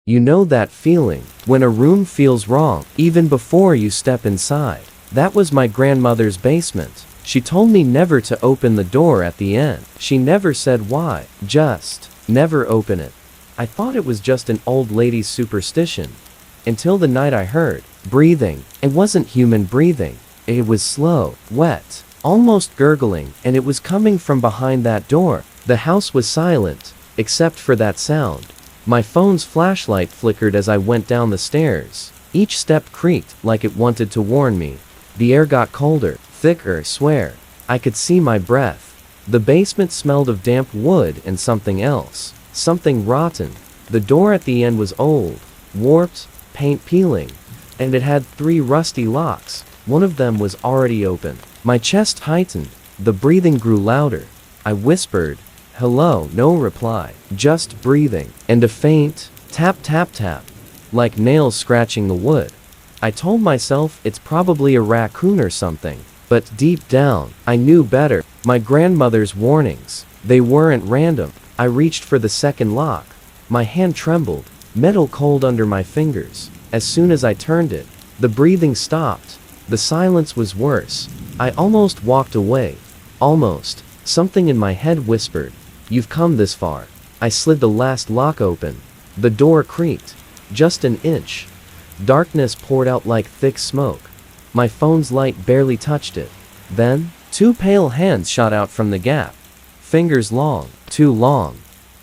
You know that feeling, when a room feels wrong, even before you step inside. That was my grandmother's basement. She told me never to open the door at the end. She never said why, just never open it. I thought it was just an old lady's superstition. Until the night I heard breathing. It wasn't human breathing. It was slow, wet, almost gurgling, and it was coming from behind that door. The house was silent, except for that sound. My phone's flashlight flickered as I went down the stairs. Each step creaked like it wanted to warn me. The air got colder, thicker, I swear. I could see my breath. The basement smelled of damp wood and something else. Something rotten. The door at the end was old, warped, paint peeling, and it had 3 rusty locks. One of them was already open. My chest tightened. The breathing grew louder. I whispered, "Hello," no reply. Just breathing. And a faint tap tap tap, like nails scratching the wood. I told myself it's probably a raccoon or something. But deep down, I knew better. My grandmother's warnings. They weren't random. I reached for the second lock. My hand trembled, metal cold under my fingers. As soon as I turned it, the breathing stopped. The silence was worse. I almost walked away. Almost. Something in my head whispered, "You've come this far." I slid the last lock open. The door creaked. Just an inch. Darkness poured out like thick smoke. My phone's light barely touched it. Then, 2 pale hands shot out from the gap. Fingers long, too long.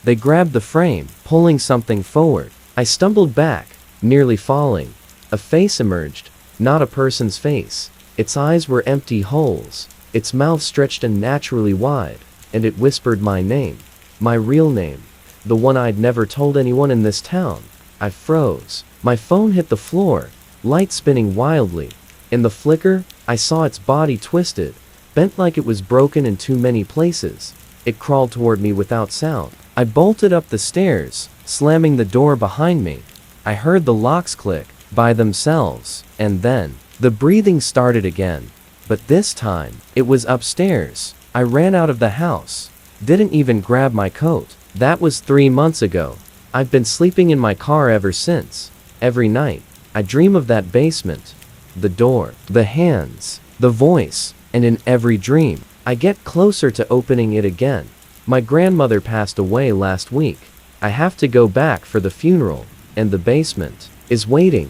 They grabbed the frame, pulling something forward. I stumbled back, nearly falling. A face emerged. Not a person's face. Its eyes were empty holes. Its mouth stretched unnaturally wide, and it whispered my name. My real name. The one I'd never told anyone in this town. I froze. My phone hit the floor, light spinning wildly. In the flicker, I saw its body twisted, bent like it was broken in too many places. It crawled toward me without sound. I bolted up the stairs, slamming the door behind me. I heard the locks click by themselves, and then the breathing started again. But this time, it was upstairs. I ran out of the house. Didn't even grab my coat. That was 3 months ago. I've been sleeping in my car ever since. Every night, I dream of that basement. The door, the hands, the voice, and in every dream, I get closer to opening it again. My grandmother passed away last week. I have to go back for the funeral, and the basement is waiting.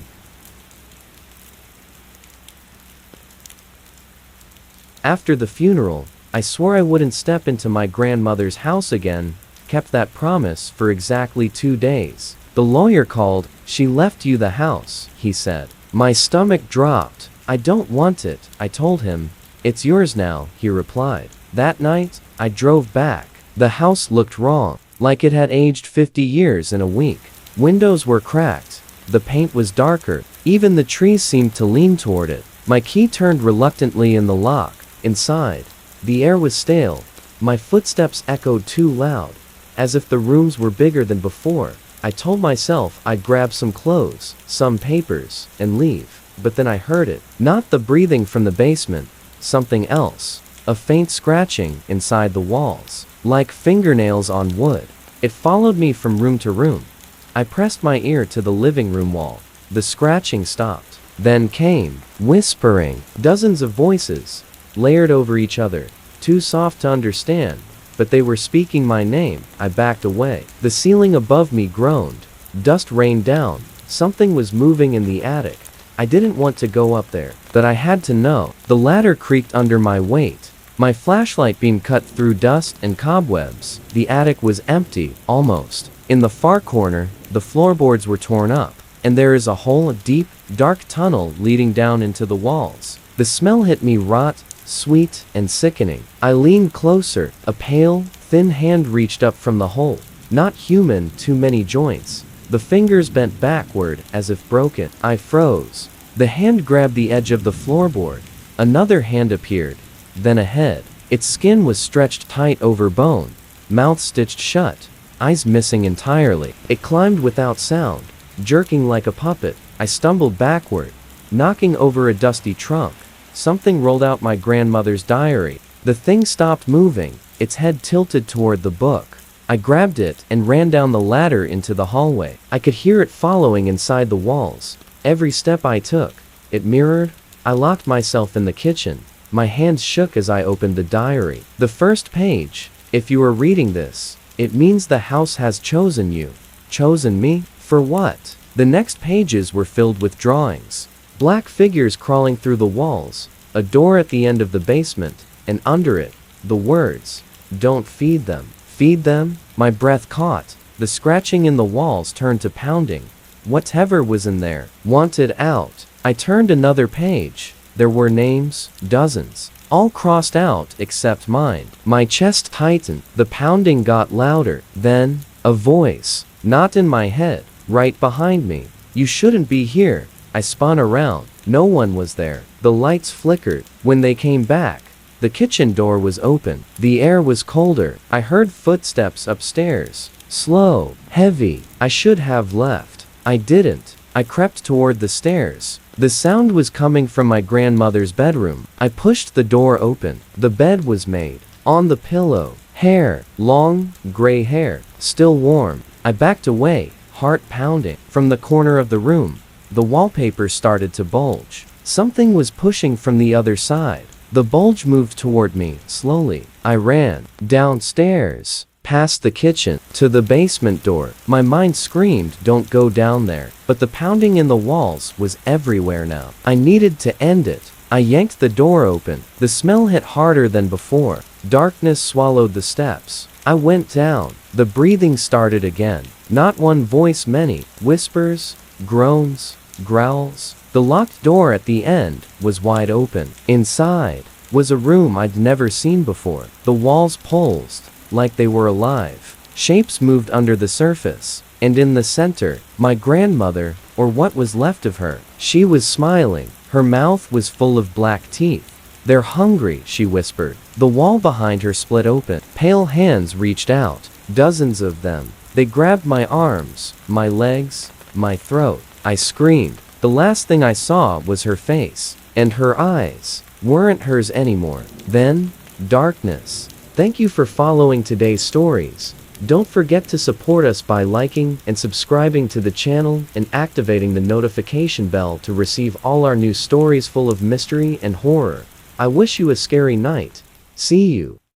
After the funeral, I swore I wouldn't step into my grandmother's house again, kept that promise for exactly 2 days. The lawyer called. "She left you the house," he said. My stomach dropped. "I don't want it," I told him. "It's yours now," he replied. That night, I drove back. The house looked wrong, like it had aged 50 years in a week. Windows were cracked. The paint was darker. Even the trees seemed to lean toward it. My key turned reluctantly in the lock. Inside, the air was stale. My footsteps echoed too loud, as if the rooms were bigger than before. I told myself I'd grab some clothes, some papers, and leave. But then I heard it. Not the breathing from the basement. Something else. A faint scratching inside the walls, like fingernails on wood. It followed me from room to room. I pressed my ear to the living room wall. The scratching stopped. Then came whispering. Dozens of voices, layered over each other, too soft to understand. But they were speaking my name. I backed away. The ceiling above me groaned. Dust rained down. Something was moving in the attic. I didn't want to go up there, but I had to know. The ladder creaked under my weight. My flashlight beam cut through dust and cobwebs. The attic was empty, almost. In the far corner, the floorboards were torn up, and there is a whole deep, dark tunnel leading down into the walls. The smell hit me rot, sweet, and sickening. I leaned closer. A pale, thin hand reached up from the hole. Not human, too many joints. The fingers bent backward, as if broken. I froze. The hand grabbed the edge of the floorboard. Another hand appeared. Then a head. Its skin was stretched tight over bone. Mouth stitched shut. Eyes missing entirely. It climbed without sound, jerking like a puppet. I stumbled backward, knocking over a dusty trunk. Something rolled out my grandmother's diary. The thing stopped moving, its head tilted toward the book. I grabbed it and ran down the ladder into the hallway. I could hear it following inside the walls. Every step I took, it mirrored. I locked myself in the kitchen. My hands shook as I opened the diary. The first page. If you are reading this, it means the house has chosen you. Chosen me? For what? The next pages were filled with drawings. Black figures crawling through the walls. A door at the end of the basement, and under it, the words, "Don't feed them." Feed them? My breath caught. The scratching in the walls turned to pounding. Whatever was in there, wanted out. I turned another page. There were names, dozens, all crossed out except mine. My chest tightened. The pounding got louder. Then, a voice, not in my head, right behind me. "You shouldn't be here." I spun around. No one was there. The lights flickered. When they came back, the kitchen door was open. The air was colder. I heard footsteps upstairs. Slow, heavy. I should have left. I didn't. I crept toward the stairs. The sound was coming from my grandmother's bedroom. I pushed the door open. The bed was made. On the pillow, hair, long, gray hair, still warm. I backed away, heart pounding. From the corner of the room, the wallpaper started to bulge. Something was pushing from the other side. The bulge moved toward me, slowly. I ran, downstairs, past the kitchen, to the basement door. My mind screamed, "Don't go down there." But the pounding in the walls was everywhere now. I needed to end it. I yanked the door open. The smell hit harder than before. Darkness swallowed the steps. I went down. The breathing started again. Not one voice, many whispers, groans, growls. The locked door at the end was wide open. Inside was a room I'd never seen before. The walls pulsed like they were alive. Shapes moved under the surface. And in the center, my grandmother, or what was left of her. She was smiling. Her mouth was full of black teeth. "They're hungry," she whispered. The wall behind her split open. Pale hands reached out. Dozens of them. They grabbed my arms, my legs, my throat. I screamed. The last thing I saw was her face. And her eyes weren't hers anymore. Then, darkness. Thank you for following today's stories. Don't forget to support us by liking and subscribing to the channel and activating the notification bell to receive all our new stories full of mystery and horror. I wish you a scary night. See you.